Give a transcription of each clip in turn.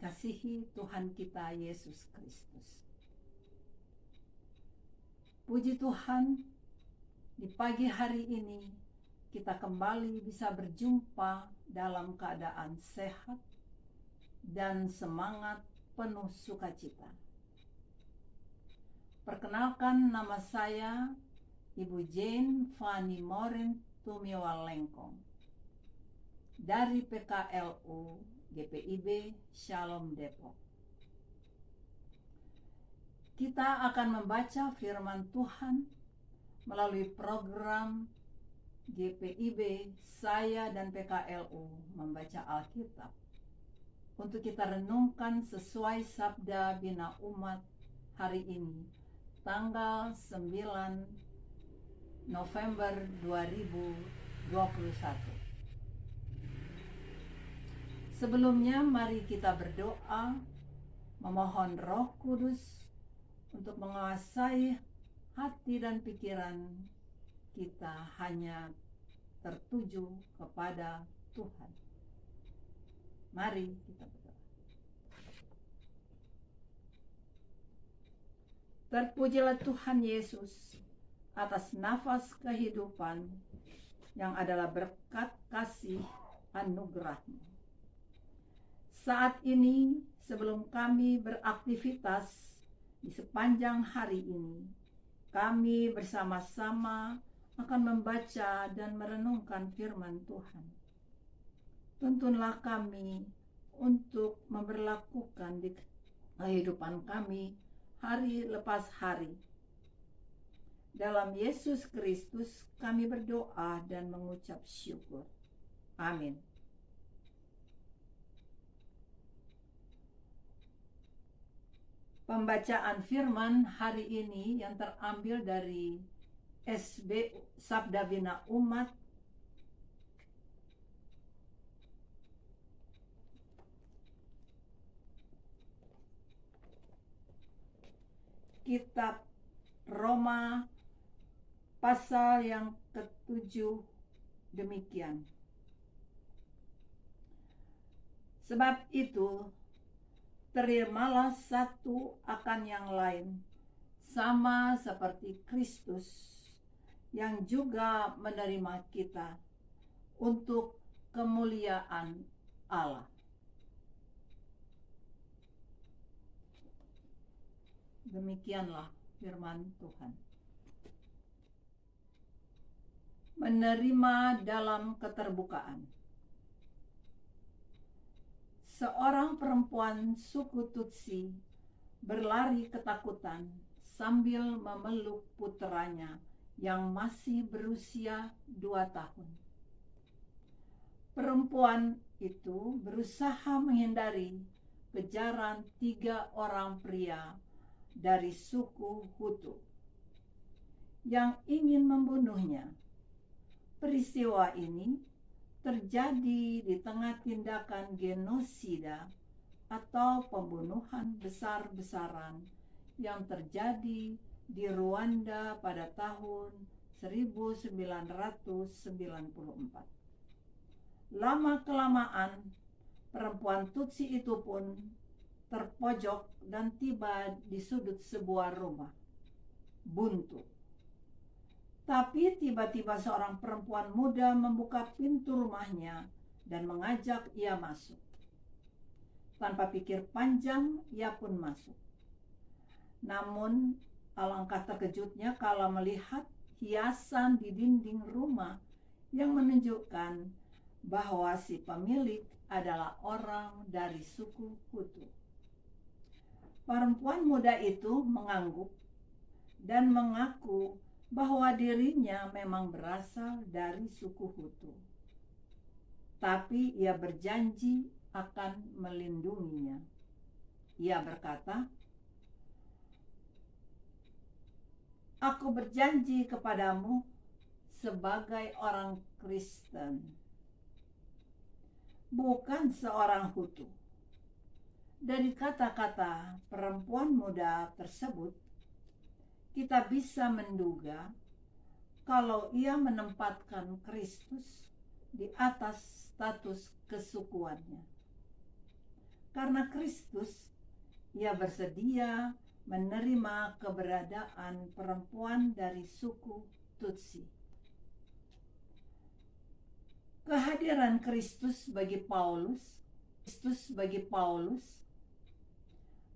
dikasihi Tuhan kita Yesus Kristus. Puji Tuhan, di pagi hari ini kita kembali bisa berjumpa dalam keadaan sehat dan semangat penuh sukacita. Perkenalkan, nama saya Ibu Jane Fani Morin Tumiwa Lengkong dari PKLU GPIB Shalom Depok. Kita akan membaca firman Tuhan melalui program GPIB, saya dan PKLU membaca Alkitab untuk kita renungkan sesuai Sabda Bina Umat hari ini, tanggal 9 November 2021. Sebelumnya mari kita berdoa, memohon Roh Kudus untuk menguasai hati dan pikiran kita hanya tertuju kepada Tuhan. Mari kita berdoa. Terpujilah Tuhan Yesus atas nafas kehidupan yang adalah berkat kasih anugerah-Mu. Saat ini sebelum kami beraktivitas di sepanjang hari ini, kami bersama-sama akan membaca dan merenungkan firman Tuhan. Tuntunlah kami untuk memberlakukan di kehidupan kami hari lepas hari. Dalam Yesus Kristus kami berdoa dan mengucap syukur. Amin. Pembacaan firman hari ini yang terambil dari SB Sabda Bina Umat Kitab Roma pasal yang ke-7 demikian. Sebab itu terimalah satu akan yang lain, sama seperti Kristus yang juga menerima kita untuk kemuliaan Allah. Demikianlah firman Tuhan. Menerima dalam keterbukaan. Seorang perempuan suku Tutsi berlari ketakutan sambil memeluk puteranya yang masih berusia 2 tahun. Perempuan itu berusaha menghindari kejaran 3 orang pria dari suku Hutu yang ingin membunuhnya. Peristiwa ini terjadi di tengah tindakan genosida atau pembunuhan besar-besaran yang terjadi di Rwanda pada tahun 1994. Lama-kelamaan perempuan Tutsi itu pun terpojok dan tiba di sudut sebuah rumah buntu. Tapi tiba-tiba seorang perempuan muda membuka pintu rumahnya dan mengajak ia masuk. Tanpa pikir panjang, ia pun masuk. Namun, alangkah terkejutnya kala melihat hiasan di dinding rumah yang menunjukkan bahwa si pemilik adalah orang dari suku Hutu. Perempuan muda itu mengangguk dan mengaku bahwa dirinya memang berasal dari suku Hutu. Tapi ia berjanji akan melindunginya. Ia berkata, "Aku berjanji kepadamu sebagai orang Kristen, bukan seorang Hutu." Dari kata-kata perempuan muda tersebut, kita bisa menduga kalau ia menempatkan Kristus di atas status kesukuannya. Karena Kristus, ia bersedia menerima keberadaan perempuan dari suku Tutsi. Kehadiran Kristus bagi Paulus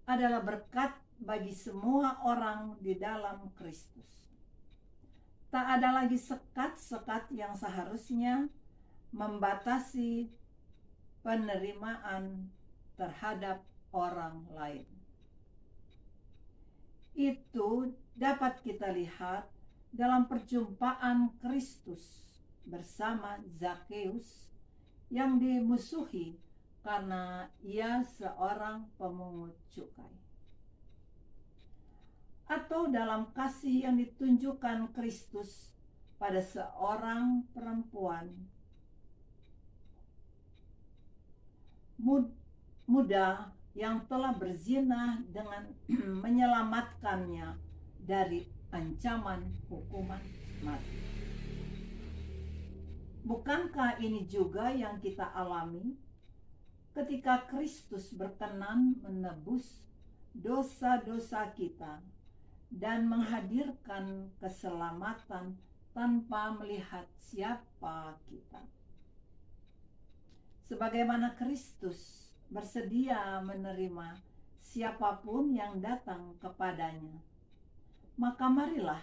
adalah berkat bagi semua orang di dalam Kristus. Tak ada lagi sekat-sekat yang seharusnya membatasi penerimaan terhadap orang lain. Itu dapat kita lihat dalam perjumpaan Kristus bersama Zakheus yang dimusuhi karena ia seorang pemungut cukai. Atau dalam kasih yang ditunjukkan Kristus pada seorang perempuan muda yang telah berzina dengan menyelamatkannya dari ancaman hukuman mati. Bukankah ini juga yang kita alami ketika Kristus berkenan menebus dosa-dosa kita dan menghadirkan keselamatan tanpa melihat siapa kita? Sebagaimana Kristus bersedia menerima siapapun yang datang kepadanya, maka marilah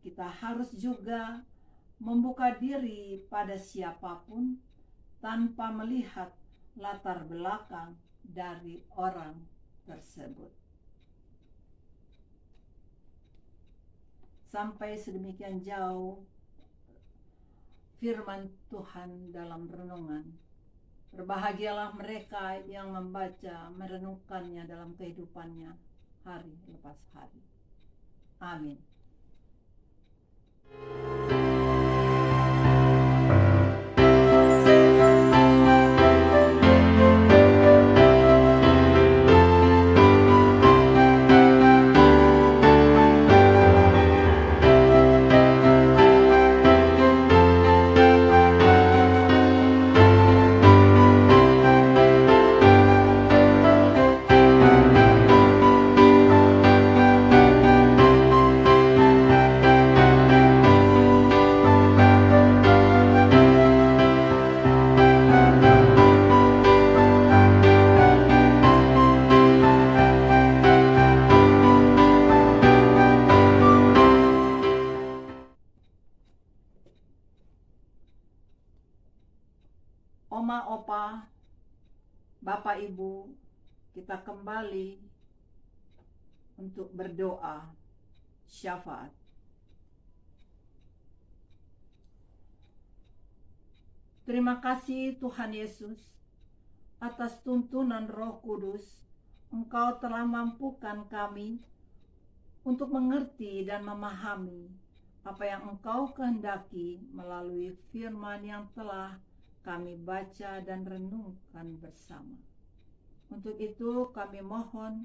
kita harus juga membuka diri pada siapapun tanpa melihat latar belakang dari orang tersebut. Sampai sedemikian jauh firman Tuhan dalam renungan. Berbahagialah mereka yang membaca, merenungkannya dalam kehidupannya hari lepas hari. Amin. Oma, opa, bapak, ibu, kita kembali untuk berdoa syafaat. Terima kasih Tuhan Yesus atas tuntunan Roh Kudus. Engkau telah mampukan kami untuk mengerti dan memahami apa yang Engkau kehendaki melalui firman yang telah kami baca dan renungkan bersama. Untuk itu kami mohon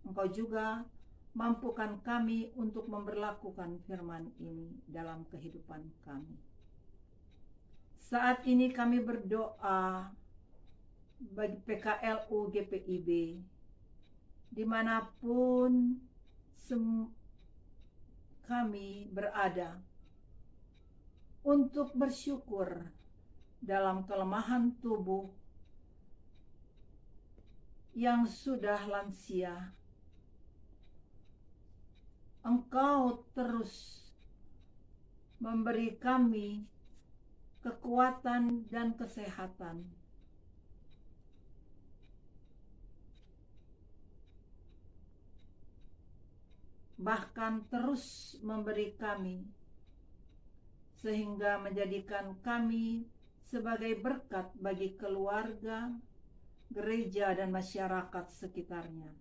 Engkau juga mampukan kami untuk memberlakukan firman ini dalam kehidupan kami. Saat ini kami berdoa bagi PKLU GPIB dimanapun kami berada, untuk bersyukur dalam kelemahan tubuh yang sudah lansia. Engkau terus memberi kami kekuatan dan kesehatan. Bahkan terus memberi kami sehingga menjadikan kami sebagai berkat bagi keluarga, gereja, dan masyarakat sekitarnya.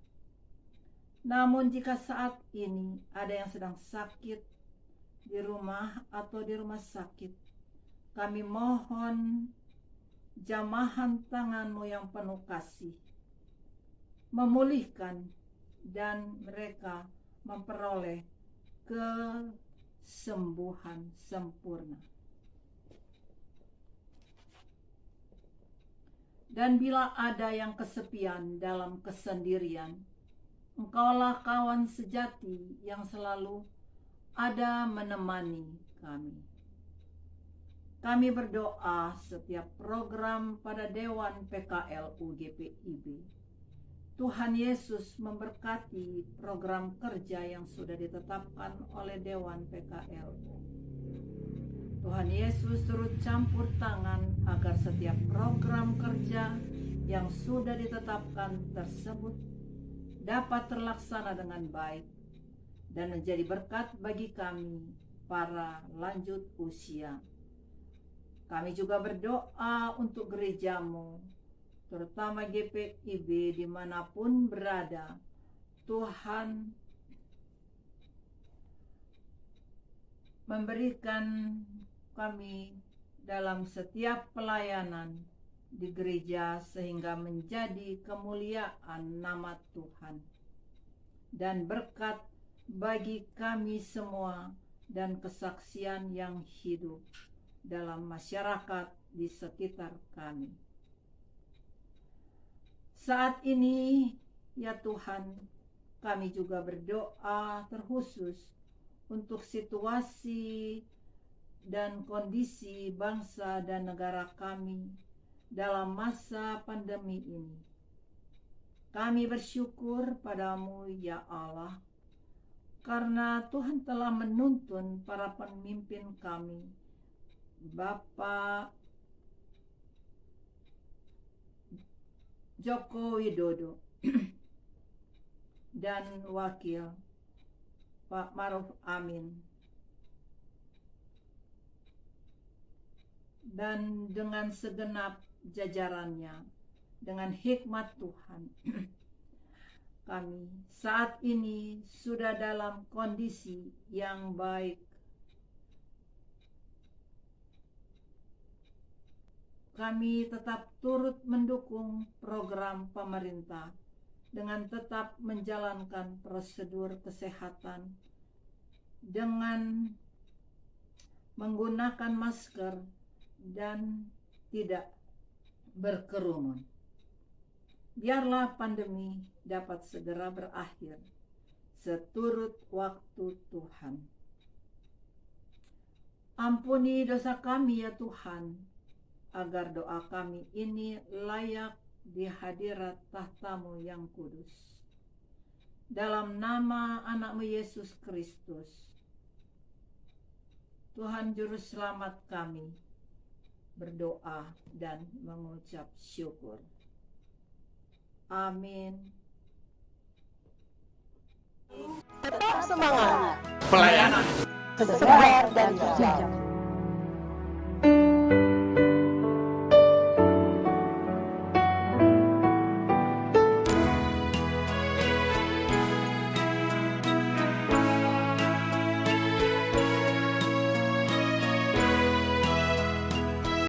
Namun jika saat ini ada yang sedang sakit di rumah atau di rumah sakit, kami mohon jamahan tangan-Mu yang penuh kasih, memulihkan dan mereka memperoleh kesembuhan sempurna. Dan bila ada yang kesepian dalam kesendirian, Engkaulah kawan sejati yang selalu ada menemani kami. Kami berdoa setiap program pada Dewan PKL UGPIB. Tuhan Yesus memberkati program kerja yang sudah ditetapkan oleh Dewan PKLU. Tuhan Yesus turut campur tangan agar setiap program kerja yang sudah ditetapkan tersebut dapat terlaksana dengan baik dan menjadi berkat bagi kami para lanjut usia. Kami juga berdoa untuk gerejamu, terutama GPIB dimanapun berada. Tuhan memberikan kami dalam setiap pelayanan di gereja sehingga menjadi kemuliaan nama Tuhan dan berkat bagi kami semua dan kesaksian yang hidup dalam masyarakat di sekitar kami. Saat ini ya Tuhan, kami juga berdoa terkhusus untuk situasi dan kondisi bangsa dan negara kami dalam masa pandemi ini. Kami bersyukur padamu ya Allah, karena Tuhan telah menuntun para pemimpin kami, Bapak Joko Widodo dan Wakil Pak Maruf Amin, dan dengan segenap jajarannya, dengan hikmat Tuhan, kami saat ini sudah dalam kondisi yang baik. Kami tetap turut mendukung program pemerintah dengan tetap menjalankan prosedur kesehatan dengan menggunakan masker dan tidak berkerumun. Biarlah pandemi dapat segera berakhir seturut waktu Tuhan. Ampuni dosa kami ya Tuhan, agar doa kami ini layak di hadirat tahta-Mu yang kudus. Dalam nama anak-Mu Yesus Kristus, Tuhan Juru Selamat kami, berdoa dan mengucap syukur. Amin. Tetap semangat. Pelayanan Sebar dan bijak.